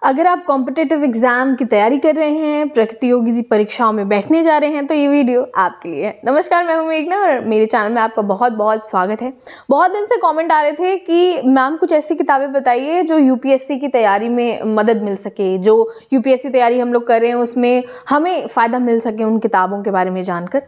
अगर आप competitive exam की तैयारी कर रहे हैं, प्रतियोगी परीक्षाओं में बैठने जा रहे हैं तो ये वीडियो आपके लिए है। नमस्कार, मैं हूं मेघना और मेरे चैनल में आपका बहुत बहुत स्वागत है। बहुत दिन से कमेंट आ रहे थे कि मैम कुछ ऐसी किताबें बताइए जो यूपीएससी की तैयारी में मदद मिल सके, जो यूपीएससी तैयारी हम लोग कर रहे हैं उसमें हमें फ़ायदा मिल सके उन किताबों के बारे में जानकर।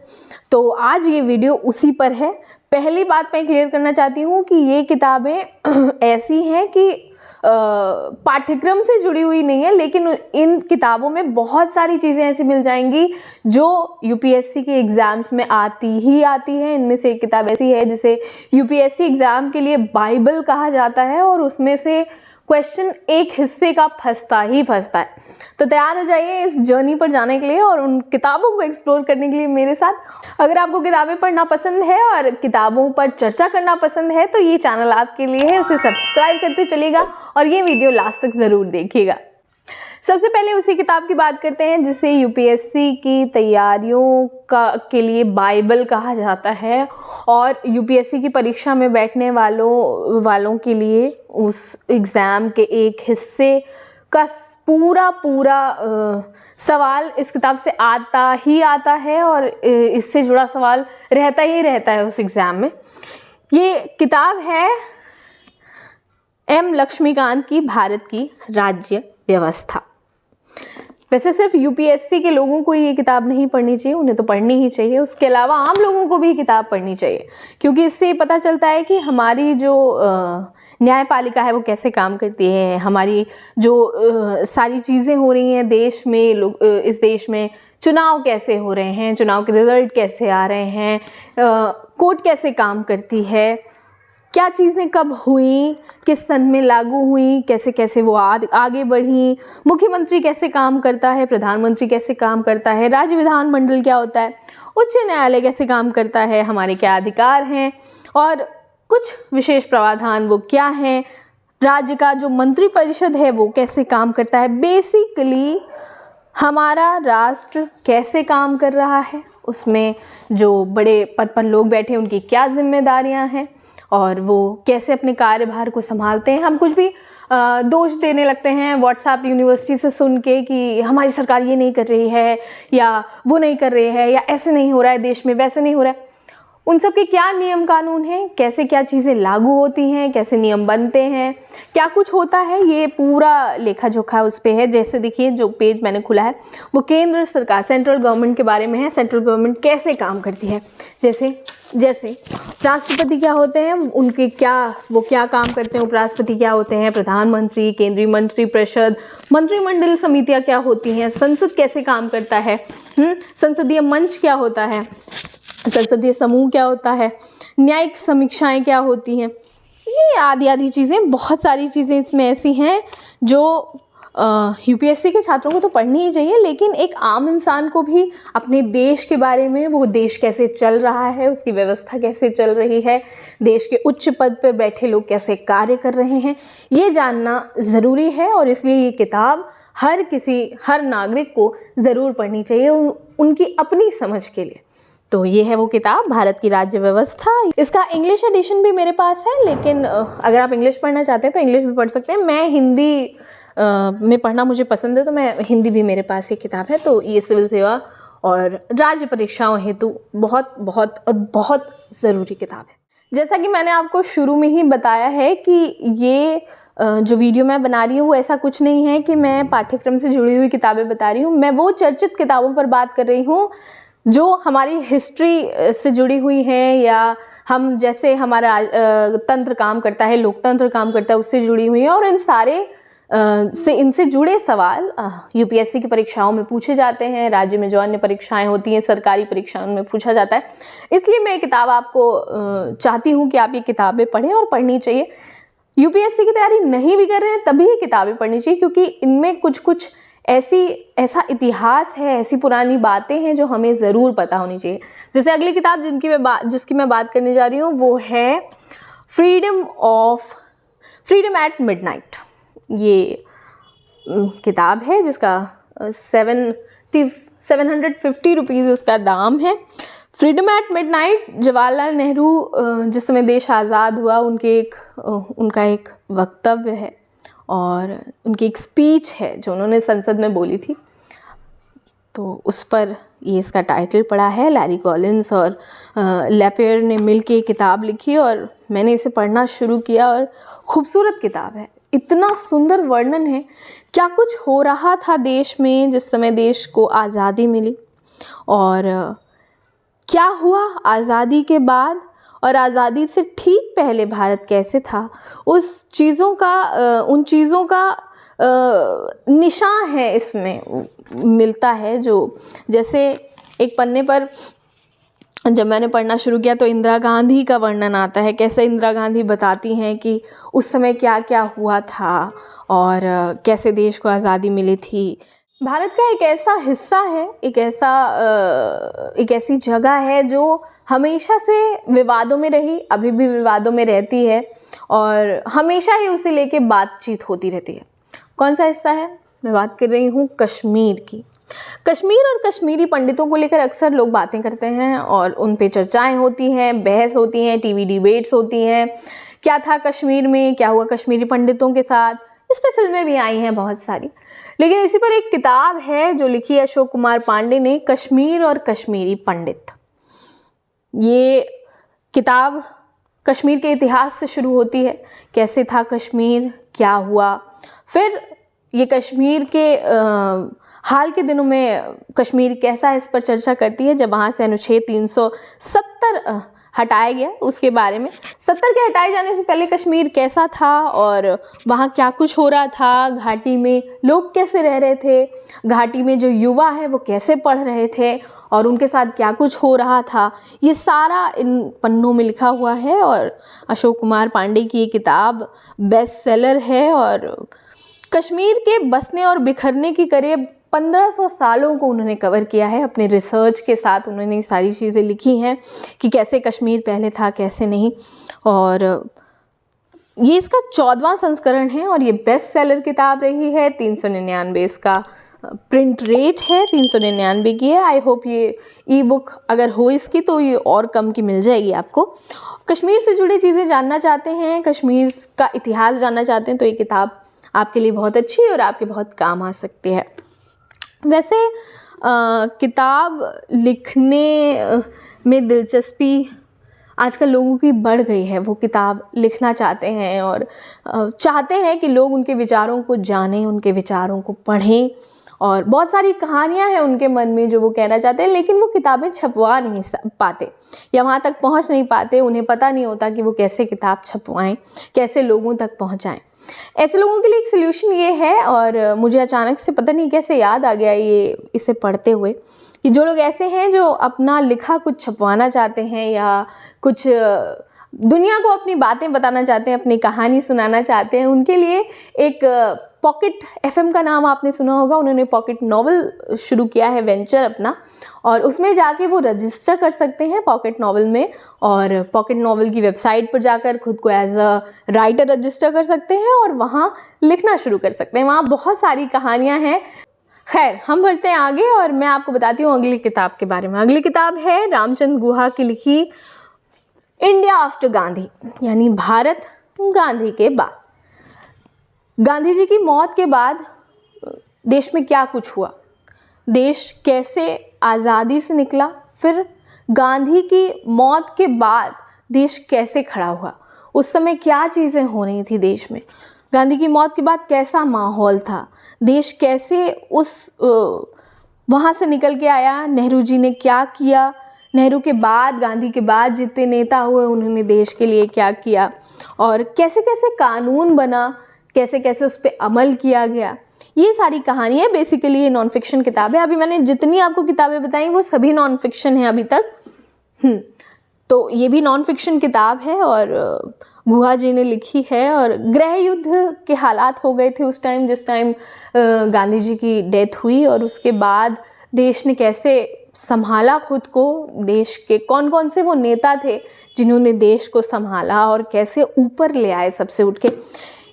तो आज ये वीडियो उसी पर है। पहली बात मैं क्लियर करना चाहती हूँ कि ये किताबें ऐसी हैं कि पाठ्यक्रम से जुड़ी हुई नहीं है, लेकिन इन किताबों में बहुत सारी चीज़ें ऐसी मिल जाएंगी जो यूपीएससी के एग्ज़ाम्स में आती है। इनमें से एक किताब ऐसी है जिसे यूपीएससी एग्ज़ाम के लिए बाइबल कहा जाता है और उसमें से क्वेश्चन एक हिस्से का फंसता है। तो तैयार हो जाइए इस जर्नी पर जाने के लिए और उन किताबों को एक्सप्लोर करने के लिए मेरे साथ। अगर आपको किताबें पढ़ना पसंद है और किताबों पर चर्चा करना पसंद है तो ये चैनल आपके लिए है, उसे सब्सक्राइब करते चलिएगा और ये वीडियो लास्ट तक ज़रूर देखिएगा। सबसे पहले उसी किताब की बात करते हैं जिसे यूपीएससी की तैयारियों के लिए बाइबल कहा जाता है और यूपीएससी की परीक्षा में बैठने वालों के लिए उस एग्ज़ाम के एक हिस्से का पूरा सवाल इस किताब से आता है और इससे जुड़ा सवाल रहता है उस एग्ज़ाम में। ये किताब है एम लक्ष्मीकांत की भारत की राज्य व्यवस्था। वैसे सिर्फ यूपीएससी के लोगों को ये किताब नहीं पढ़नी चाहिए, उन्हें तो पढ़नी ही चाहिए। उसके अलावा आम लोगों को भी किताब पढ़नी चाहिए क्योंकि इससे पता चलता है कि हमारी जो न्यायपालिका है वो कैसे काम करती है, हमारी जो सारी चीज़ें हो रही हैं देश में, इस देश में चुनाव कैसे हो रहे हैं, चुनाव के रिजल्ट कैसे आ रहे हैं, कोर्ट कैसे काम करती है, क्या चीज़ें कब हुई, किस सन में लागू हुई, कैसे कैसे वो आगे बढ़ी, मुख्यमंत्री कैसे काम करता है, प्रधानमंत्री कैसे काम करता है, राज्य विधानमंडल क्या होता है, उच्च न्यायालय कैसे काम करता है, हमारे क्या अधिकार हैं और कुछ विशेष प्रावधान वो क्या हैं, राज्य का जो मंत्रिपरिषद है वो कैसे काम करता है। बेसिकली हमारा राष्ट्र कैसे काम कर रहा है, उसमें जो बड़े पद पर लोग बैठे हैं उनकी क्या जिम्मेदारियां हैं और वो कैसे अपने कार्यभार को संभालते हैं। हम कुछ भी दोष देने लगते हैं व्हाट्सएप यूनिवर्सिटी से सुन के कि हमारी सरकार ये नहीं कर रही है या वो नहीं कर रही है या ऐसे नहीं हो रहा है देश में, वैसे नहीं हो रहा है। उन सब के क्या नियम कानून हैं, कैसे क्या चीज़ें लागू होती हैं, कैसे नियम बनते हैं, क्या कुछ होता है, ये पूरा लेखा जोखा उस पे है। जैसे देखिए जो पेज मैंने खुला है वो केंद्र सरकार, सेंट्रल गवर्नमेंट के बारे में है, सेंट्रल गवर्नमेंट कैसे काम करती है। जैसे राष्ट्रपति क्या होते हैं, उनके वो क्या काम करते हैं, उपराष्ट्रपति क्या होते हैं, प्रधानमंत्री, केंद्रीय मंत्रिपरिषद, मंत्रिमंडल समितियाँ क्या होती हैं, संसद कैसे काम करता है, संसदीय मंच क्या होता है, संसदीय समूह क्या होता है, न्यायिक समीक्षाएं क्या होती हैं, ये आदि चीज़ें, बहुत सारी चीज़ें इसमें ऐसी हैं जो यूपीएससी के छात्रों को तो पढ़नी ही चाहिए, लेकिन एक आम इंसान को भी अपने देश के बारे में, वो देश कैसे चल रहा है, उसकी व्यवस्था कैसे चल रही है, देश के उच्च पद पर बैठे लोग कैसे कार्य कर रहे हैं, ये जानना ज़रूरी है। और इसलिए ये किताब हर नागरिक को ज़रूर पढ़नी चाहिए उनकी अपनी समझ के लिए। तो ये है वो किताब भारत की राज्य व्यवस्था। इसका इंग्लिश एडिशन भी मेरे पास है, लेकिन अगर आप इंग्लिश पढ़ना चाहते हैं तो इंग्लिश भी पढ़ सकते हैं। मैं हिंदी में पढ़ना मुझे पसंद है तो मैं हिंदी भी मेरे पास एक किताब है। तो ये सिविल सेवा और राज्य परीक्षाओं हेतु बहुत ज़रूरी किताब है। जैसा कि मैंने आपको शुरू में ही बताया है कि ये जो वीडियो मैं बना रही हूँ वो ऐसा कुछ नहीं है कि मैं पाठ्यक्रम से जुड़ी हुई किताबें बता रही हूँ। मैं वो चर्चित किताबों पर बात कर रही हूँ जो हमारी हिस्ट्री से जुड़ी हुई हैं या हम जैसे हमारा तंत्र काम करता है, लोकतंत्र काम करता है, उससे जुड़ी हुई हैं। और इनसे जुड़े सवाल यूपीएससी की परीक्षाओं में पूछे जाते हैं, राज्य में जो अन्य परीक्षाएं होती हैं, सरकारी परीक्षाओं में पूछा जाता है। इसलिए मैं किताब आपको चाहती हूँ कि आप ये किताबें पढ़ें और पढ़नी चाहिए। यूपीएससी की तैयारी नहीं भी कर रहे हैं तभी ये किताबें पढ़नी चाहिए क्योंकि इनमें कुछ ऐसा इतिहास है, ऐसी पुरानी बातें हैं जो हमें ज़रूर पता होनी चाहिए। जैसे अगली किताब जिसकी मैं बात करने जा रही हूँ वो है फ्रीडम एट मिडनाइट। ये किताब है जिसका 750 रुपीज़ उसका दाम है। Freedom at midnight Jawaharlal Nehru जिस समय देश आज़ाद हुआ उनका एक वक्तव्य है और उनकी एक स्पीच है जो उन्होंने संसद में बोली थी, तो उस पर ये इसका टाइटल पड़ा है। लैरी कॉलिन्स और लैपेयर ने मिलके किताब लिखी और मैंने इसे पढ़ना शुरू किया और खूबसूरत किताब है। इतना सुंदर वर्णन है क्या कुछ हो रहा था देश में जिस समय देश को आज़ादी मिली, और क्या हुआ आज़ादी के बाद, और आज़ादी से ठीक पहले भारत कैसे था। उस चीज़ों का उन चीज़ों का निशान है इसमें मिलता है। जो जैसे एक पन्ने पर जब मैंने पढ़ना शुरू किया तो इंदिरा गांधी का वर्णन आता है, कैसे इंदिरा गांधी बताती हैं कि उस समय क्या क्या हुआ था और कैसे देश को आज़ादी मिली थी। भारत का एक ऐसा हिस्सा है, एक ऐसी जगह है जो हमेशा से विवादों में रही, अभी भी विवादों में रहती है और हमेशा ही उसे लेके बातचीत होती रहती है। कौन सा हिस्सा है? मैं बात कर रही हूँ कश्मीर की। कश्मीर और कश्मीरी पंडितों को लेकर अक्सर लोग बातें करते हैं और उन पे चर्चाएं होती हैं, बहस होती हैं, टीवी डिबेट्स होती हैं। क्या था कश्मीर में, क्या हुआ कश्मीरी पंडितों के साथ, इस पे फिल्में भी आई हैं बहुत सारी। लेकिन इसी पर एक किताब है जो लिखी है अशोक कुमार पांडे ने, कश्मीर और कश्मीरी पंडित। ये किताब कश्मीर के इतिहास से शुरू होती है, कैसे था कश्मीर, क्या हुआ, फिर ये कश्मीर के हाल के दिनों में कश्मीर कैसा है इस पर चर्चा करती है। जब वहाँ से अनुच्छेद 370 हटाया गया उसके बारे में, 70 के हटाए जाने से पहले कश्मीर कैसा था और वहाँ क्या कुछ हो रहा था, घाटी में लोग कैसे रह रहे थे, घाटी में जो युवा है वो कैसे पढ़ रहे थे और उनके साथ क्या कुछ हो रहा था, ये सारा इन पन्नों में लिखा हुआ है। और अशोक कुमार पांडे की ये किताब बेस्ट सेलर है और कश्मीर के बसने और बिखरने की करीब 1500 सालों को उन्होंने कवर किया है। अपने रिसर्च के साथ उन्होंने सारी चीज़ें लिखी हैं कि कैसे कश्मीर पहले था, कैसे नहीं। और ये इसका 14वां संस्करण है और ये बेस्ट सेलर किताब रही है। 399 इसका प्रिंट रेट है, 399 की है। आई होप ये ई बुक अगर हो इसकी तो ये और कम की मिल जाएगी आपको। कश्मीर से जुड़ी चीज़ें जानना चाहते हैं, कश्मीर का इतिहास जानना चाहते हैं तो ये किताब आपके लिए बहुत अच्छी और आपके बहुत काम आ सकती है। वैसे किताब लिखने में दिलचस्पी आजकल लोगों की बढ़ गई है। वो किताब लिखना चाहते हैं और चाहते हैं कि लोग उनके विचारों को जानें, उनके विचारों को पढ़ें और बहुत सारी कहानियां हैं उनके मन में जो वो कहना चाहते हैं, लेकिन वो किताबें छपवा नहीं पाते या वहाँ तक पहुँच नहीं पाते। उन्हें पता नहीं होता कि वो कैसे किताब छपवाएं, कैसे लोगों तक पहुँचाएं। ऐसे लोगों के लिए एक सल्यूशन ये है, और मुझे अचानक से पता नहीं कैसे याद आ गया ये इसे पढ़ते हुए, कि जो लोग ऐसे हैं जो अपना लिखा कुछ छपवाना चाहते हैं या कुछ दुनिया को अपनी बातें बताना चाहते हैं, अपनी कहानी सुनाना चाहते हैं, उनके लिए एक पॉकेट एफएम का नाम आपने सुना होगा। उन्होंने पॉकेट नॉवल शुरू किया है वेंचर अपना, और उसमें जाके वो रजिस्टर कर सकते हैं पॉकेट नॉवल में, और पॉकेट नॉवल की वेबसाइट पर जाकर खुद को एज अ राइटर रजिस्टर कर सकते हैं और वहाँ लिखना शुरू कर सकते हैं। वहाँ बहुत सारी कहानियाँ हैं। खैर, हम बढ़ते हैं आगे और मैं आपको बताती हूँ अगली किताब के बारे में। अगली किताब है रामचंद्र गुहा की लिखी इंडिया आफ्टर गांधी, यानी भारत गांधी के बाद। गांधी जी की मौत के बाद देश में क्या कुछ हुआ, देश कैसे आज़ादी से निकला, फिर गांधी की मौत के बाद देश कैसे खड़ा हुआ, उस समय क्या चीज़ें हो रही थी देश में, गांधी की मौत के बाद कैसा माहौल था, देश कैसे वहाँ से निकल के आया, नेहरू जी ने क्या किया, नेहरू के बाद गांधी के बाद जितने नेता हुए उन्होंने देश के लिए क्या किया, और कैसे कैसे कानून बना, कैसे कैसे उस पर अमल किया गया। ये सारी कहानी है। बेसिकली ये नॉन फिक्शन किताब है। अभी मैंने जितनी आपको किताबें बताई वो सभी नॉन फिक्शन है अभी तक। तो ये भी नॉन फिक्शन किताब है और गुहा जी ने लिखी है। और गृह युद्ध के हालात हो गए थे उस टाइम, जिस टाइम गांधी जी की डेथ हुई, और उसके बाद देश ने कैसे संभाला खुद को, देश के कौन कौन से वो नेता थे जिन्होंने देश को संभाला और कैसे ऊपर ले आए सबसे उठ के।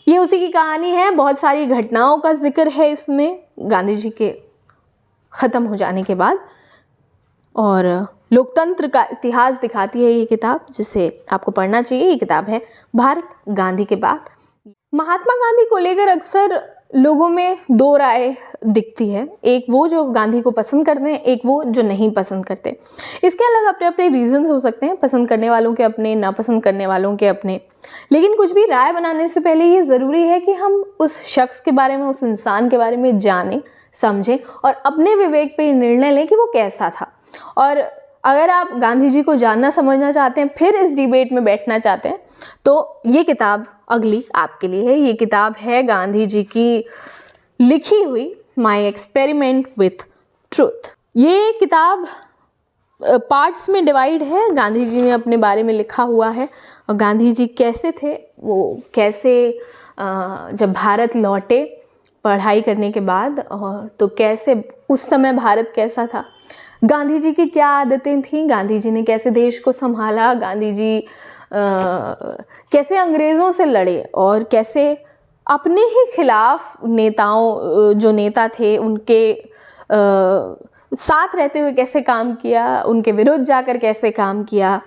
ये उसी की कहानी है। बहुत सारी घटनाओं का जिक्र है इसमें गांधी जी के ख़त्म हो जाने के बाद, और लोकतंत्र का इतिहास दिखाती है ये किताब, जिसे आपको पढ़ना चाहिए। ये किताब है भारत गांधी के बाद। महात्मा गांधी को लेकर अक्सर लोगों में दो राय दिखती है, एक वो जो गांधी को पसंद करते हैं, एक वो जो नहीं पसंद करते। इसके अलग अपने अपने रीजंस हो सकते हैं, पसंद करने वालों के अपने, नापसंद करने वालों के अपने। लेकिन कुछ भी राय बनाने से पहले ये ज़रूरी है कि हम उस शख्स के बारे में, उस इंसान के बारे में जानें, समझें और अपने विवेक पे निर्णय लें कि वो कैसा था। और अगर आप गांधी जी को जानना समझना चाहते हैं, फिर इस डिबेट में बैठना चाहते हैं, तो ये किताब अगली आपके लिए है। ये किताब है गांधी जी की लिखी हुई माई एक्सपेरिमेंट विथ ट्रूथ। ये किताब पार्ट्स में डिवाइड है। गांधी जी ने अपने बारे में लिखा हुआ है और गांधी जी कैसे थे, वो कैसे जब भारत लौटे पढ़ाई करने के बाद, तो कैसे उस समय भारत कैसा था, गांधी जी की क्या आदतें थीं, गांधी जी ने कैसे देश को संभाला, गांधी जी कैसे अंग्रेज़ों से लड़े और कैसे अपने ही खिलाफ नेताओं, जो नेता थे उनके साथ रहते हुए कैसे काम किया, उनके विरुद्ध जाकर कैसे काम किया।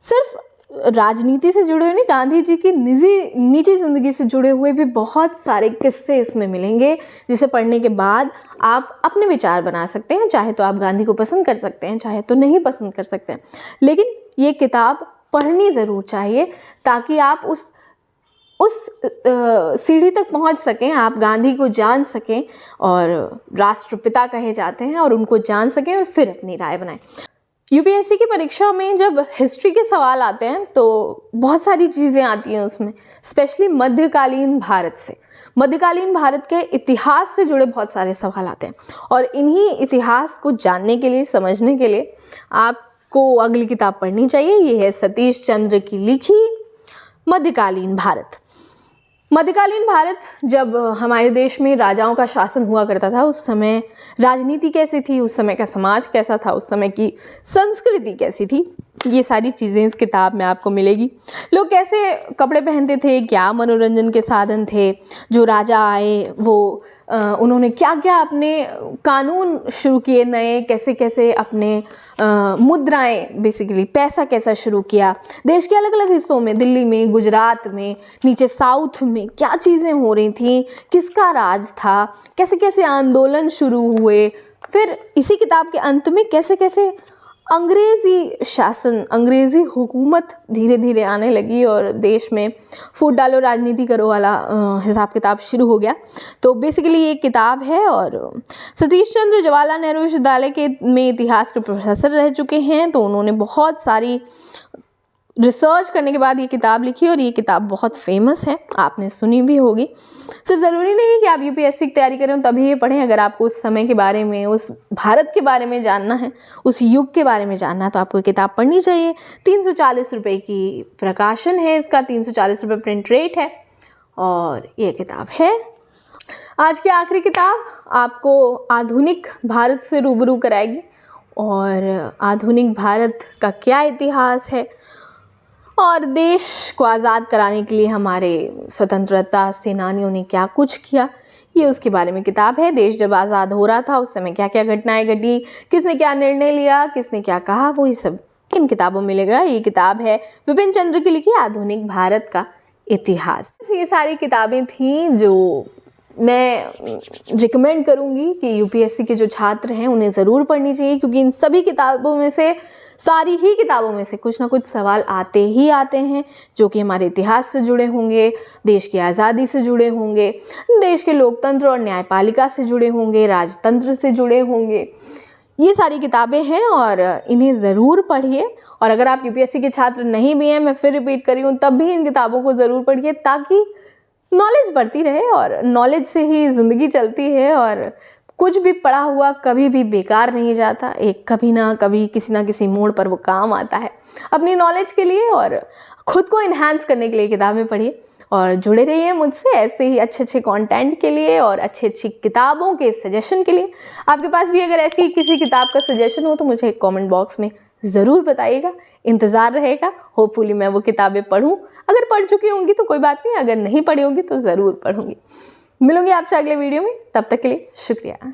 सिर्फ राजनीति से जुड़े हुए नहीं, गांधी जी की निजी ज़िंदगी से जुड़े हुए भी बहुत सारे किस्से इसमें मिलेंगे, जिसे पढ़ने के बाद आप अपने विचार बना सकते हैं। चाहे तो आप गांधी को पसंद कर सकते हैं, चाहे तो नहीं पसंद कर सकते हैं, लेकिन ये किताब पढ़नी ज़रूर चाहिए ताकि आप उस सीढ़ी तक पहुंच सकें, आप गांधी को जान सकें और राष्ट्रपिता कहे जाते हैं, और उनको जान सकें और फिर अपनी राय बनाएं। यूपीएससी की परीक्षा में जब हिस्ट्री के सवाल आते हैं तो बहुत सारी चीज़ें आती हैं उसमें, स्पेशली मध्यकालीन भारत से, मध्यकालीन भारत के इतिहास से जुड़े बहुत सारे सवाल आते हैं। और इन्हीं इतिहास को जानने के लिए, समझने के लिए आपको अगली किताब पढ़नी चाहिए। ये है सतीश चंद्र की लिखी मध्यकालीन भारत। मध्यकालीन भारत, जब हमारे देश में राजाओं का शासन हुआ करता था, उस समय राजनीति कैसी थी, उस समय का समाज कैसा था, उस समय की संस्कृति कैसी थी, ये सारी चीज़ें इस किताब में आपको मिलेगी। लोग कैसे कपड़े पहनते थे, क्या मनोरंजन के साधन थे, जो राजा आए वो उन्होंने क्या क्या अपने कानून शुरू किए नए, कैसे कैसे अपने मुद्राएं, बेसिकली पैसा कैसा शुरू किया, देश के अलग अलग हिस्सों में, दिल्ली में, गुजरात में, नीचे साउथ में क्या चीज़ें हो रही थी, किसका राज था, कैसे कैसे आंदोलन शुरू हुए, फिर इसी किताब के अंत में कैसे कैसे अंग्रेज़ी शासन, अंग्रेज़ी हुकूमत धीरे धीरे आने लगी और देश में फूट डालो राजनीति करो वाला हिसाब किताब शुरू हो गया। तो बेसिकली ये किताब है, और सतीश चंद्र जवाहरलाल नेहरू विश्वविद्यालय के में इतिहास के प्रोफेसर रह चुके हैं, तो उन्होंने बहुत सारी रिसर्च करने के बाद ये किताब लिखी और ये किताब बहुत फेमस है, आपने सुनी भी होगी। सिर्फ ज़रूरी नहीं कि आप यूपीएससी की तैयारी करें तभी ये पढ़ें। अगर आपको उस समय के बारे में, उस भारत के बारे में जानना है, उस युग के बारे में जानना है, तो आपको किताब पढ़नी चाहिए। 340 रुपये की प्रकाशन है इसका, 340 रुपये प्रिंट रेट है, और ये किताब है। आज की आखिरी किताब आपको आधुनिक भारत से रूबरू कराएगी, और आधुनिक भारत का क्या इतिहास है और देश को आज़ाद कराने के लिए हमारे स्वतंत्रता सेनानियों ने क्या कुछ किया, ये उसके बारे में किताब है। देश जब आज़ाद हो रहा था उस समय क्या क्या घटनाएं घटी, किसने क्या निर्णय लिया, किसने क्या कहा, वो ये सब इन किताबों में मिलेगा। ये किताब है विपिन चंद्र की लिखी आधुनिक भारत का इतिहास। ये सारी किताबें थीं जो मैं रिकमेंड करूँगी कि यूपीएससी के जो छात्र हैं उन्हें ज़रूर पढ़नी चाहिए, क्योंकि इन सभी किताबों में से, सारी ही किताबों में से कुछ ना कुछ सवाल आते ही आते हैं जो कि हमारे इतिहास से जुड़े होंगे, देश की आज़ादी से जुड़े होंगे, देश के लोकतंत्र और न्यायपालिका से जुड़े होंगे, राजतंत्र से जुड़े होंगे। ये सारी किताबें हैं और इन्हें ज़रूर पढ़िए। और अगर आप यूपीएससी के छात्र नहीं भी हैं, मैं फिर रिपीट कर रही हूँ, तब भी इन किताबों को ज़रूर पढ़िए, ताकि नॉलेज बढ़ती रहे, और नॉलेज से ही ज़िंदगी चलती है, और कुछ भी पढ़ा हुआ कभी भी बेकार नहीं जाता। एक कभी ना कभी किसी ना किसी मोड़ पर वो काम आता है। अपनी नॉलेज के लिए और ख़ुद को इन्हांस करने के लिए किताबें पढ़िए, और जुड़े रहिए मुझसे ऐसे ही अच्छे अच्छे कंटेंट के लिए और अच्छी अच्छी किताबों के सजेशन के लिए। आपके पास भी अगर ऐसी किसी किताब का सजेशन हो तो मुझे कमेंट बॉक्स में ज़रूर बताइएगा, इंतज़ार रहेगा। होपफुली मैं वो किताबें पढूं। अगर पढ़ चुकी होंगी तो कोई बात नहीं, अगर नहीं पढ़ी होगी तो ज़रूर पढ़ूंगी। मिलूंगी आपसे अगले वीडियो में, तब तक के लिए शुक्रिया।